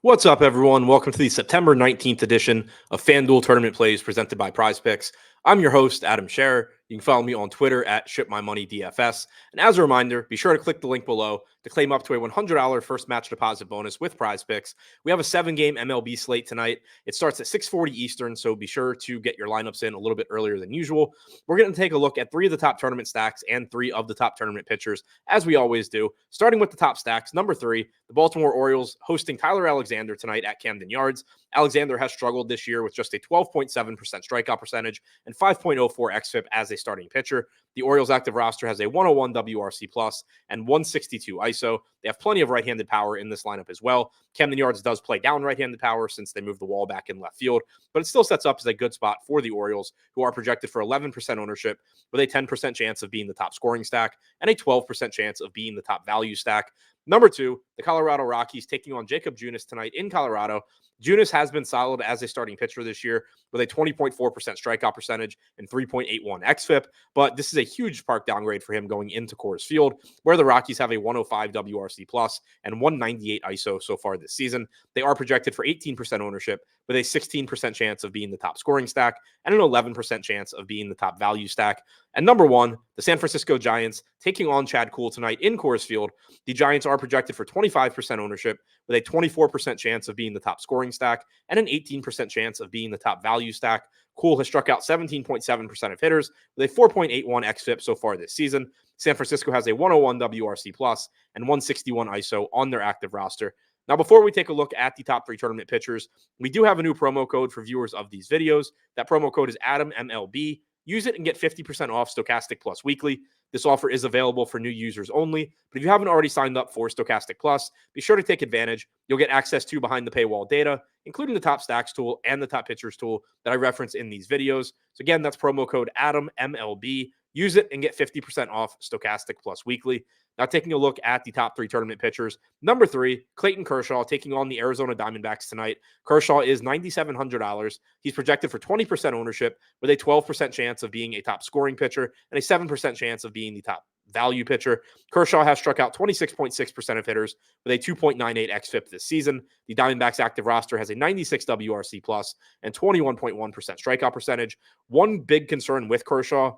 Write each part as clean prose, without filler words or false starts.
What's up, everyone? Welcome to the September 19th edition of FanDuel Tournament Plays presented by PrizePicks. I'm your host, Adam Scherer. You can follow me on Twitter at ShipMyMoneyDFS. And as a reminder, be sure to click the link below to claim up to a $100 first match deposit bonus with PrizePicks. We have a 7-game MLB slate tonight. It starts at 6:40 Eastern, so be sure to get your lineups in a little bit earlier than usual. We're going to take a look at 3 of the top tournament stacks and 3 of the top tournament pitchers, as we always do. Starting with the top stacks, number 3, the Baltimore Orioles hosting Tyler Alexander tonight at Camden Yards. Alexander has struggled this year with just a 12.7% strikeout percentage and 5.04 xFIP as a starting pitcher. The Orioles active roster has a 101 WRC plus and 162 ISO. They have plenty of right-handed power in this lineup as well. Camden Yards does play down right-handed power since they moved the wall back in left field, but it still sets up as a good spot for the Orioles, who are projected for 11% ownership with a 10% chance of being the top scoring stack and a 12% chance of being the top value stack. Number 2, the Colorado Rockies taking on Jacob Junis tonight in Colorado. Junis has been solid as a starting pitcher this year with a 20.4% strikeout percentage and 3.81 xFIP, but this is a huge park downgrade for him going into Coors Field, where the Rockies have a 105 WRC plus and 198 ISO so far this season. They are projected for 18% ownership with a 16% chance of being the top scoring stack and an 11% chance of being the top value stack. And number 1, the San Francisco Giants taking on Chad Kuhl tonight in Coors Field. The Giants are projected for 25% ownership with a 24% chance of being the top scoring stack and an 18% chance of being the top value stack. Kuhl has struck out 17.7% of hitters with a 4.81 xFIP so far this season. San Francisco has a 101 WRC plus and 161 ISO on their active roster. Now, before we take a look at the top 3 tournament pitchers, we do have a new promo code for viewers of these videos. That promo code is AdamMLB. Use it and get 50% off Stokastic Plus weekly. This offer is available for new users only, but if you haven't already signed up for Stokastic Plus, be sure to take advantage. You'll get access to behind the paywall data, including the top stacks tool and the top pitchers tool that I reference in these videos. So again, that's promo code AdamMLB. Use it and get 50% off Stokastic Plus weekly. Now, taking a look at the top 3 tournament pitchers. Number 3, Clayton Kershaw taking on the Arizona Diamondbacks tonight. Kershaw is $9,700. He's projected for 20% ownership with a 12% chance of being a top scoring pitcher and a 7% chance of being the top value pitcher. Kershaw has struck out 26.6% of hitters with a 2.98 xFIP this season. The Diamondbacks active roster has a 96 WRC plus and 21.1% strikeout percentage. One big concern with Kershaw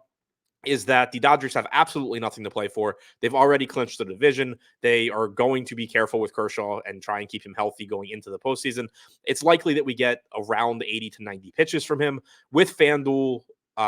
is that the Dodgers have absolutely nothing to play for. They've already clinched the division. They are going to be careful with Kershaw and try and keep him healthy going into the postseason. It's likely that we get around 80 to 90 pitches from him. With FanDuel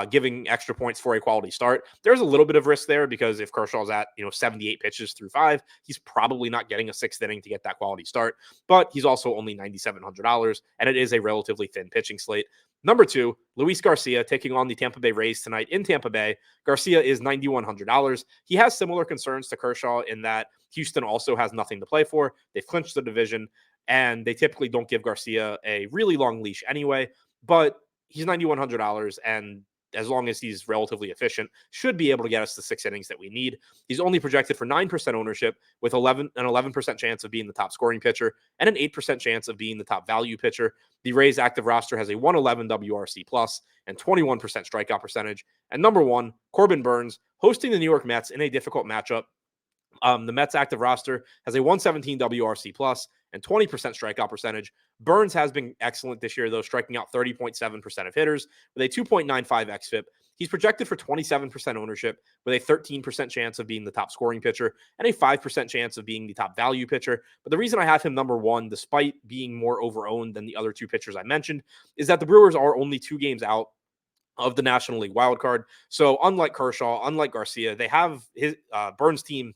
giving extra points for a quality start, there's a little bit of risk there because if Kershaw's at 78 pitches through 5, he's probably not getting a 6th inning to get that quality start. But he's also only $9,700, and it is a relatively thin pitching slate. Number 2, Luis Garcia taking on the Tampa Bay Rays tonight in Tampa Bay. Garcia is $9,100. He has similar concerns to Kershaw in that Houston also has nothing to play for. They've clinched the division, and they typically don't give Garcia a really long leash anyway. But he's $9,100, and as long as he's relatively efficient, should be able to get us the 6 innings that we need. He's only projected for 9% ownership with an 11% chance of being the top scoring pitcher and an 8% chance of being the top value pitcher. The Rays active roster has a 111 WRC plus and 21% strikeout percentage. And number 1, Corbin Burnes hosting the New York Mets in a difficult matchup. The Mets active roster has a 117 WRC plus and 20% strikeout percentage. Burnes has been excellent this year, though, striking out 30.7% of hitters with a 2.95 xFIP. He's projected for 27% ownership with a 13% chance of being the top scoring pitcher and a 5% chance of being the top value pitcher. But the reason I have him number 1, despite being more overowned than the other 2 pitchers I mentioned, is that the Brewers are only 2 games out of the National League wildcard. So unlike Kershaw, unlike Garcia, they have his Burnes' team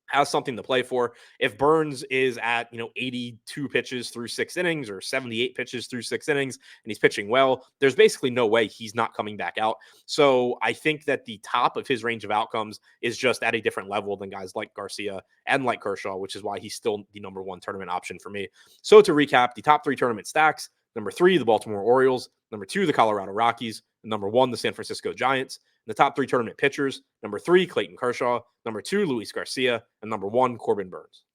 has something to play for. If Burnes is at 82 pitches through 6 innings or 78 pitches through 6 innings and he's pitching well, there's basically no way he's not coming back out. So I think that the top of his range of outcomes is just at a different level than guys like Garcia and like Kershaw, which is why he's still the number 1 tournament option for me. So to recap, the top 3 tournament stacks: number 3, the Baltimore Orioles; number 2, the Colorado Rockies; and number 1, the San Francisco Giants. The top 3 tournament pitchers: number 3, Clayton Kershaw; number 2, Luis Garcia; and number 1, Corbin Burnes.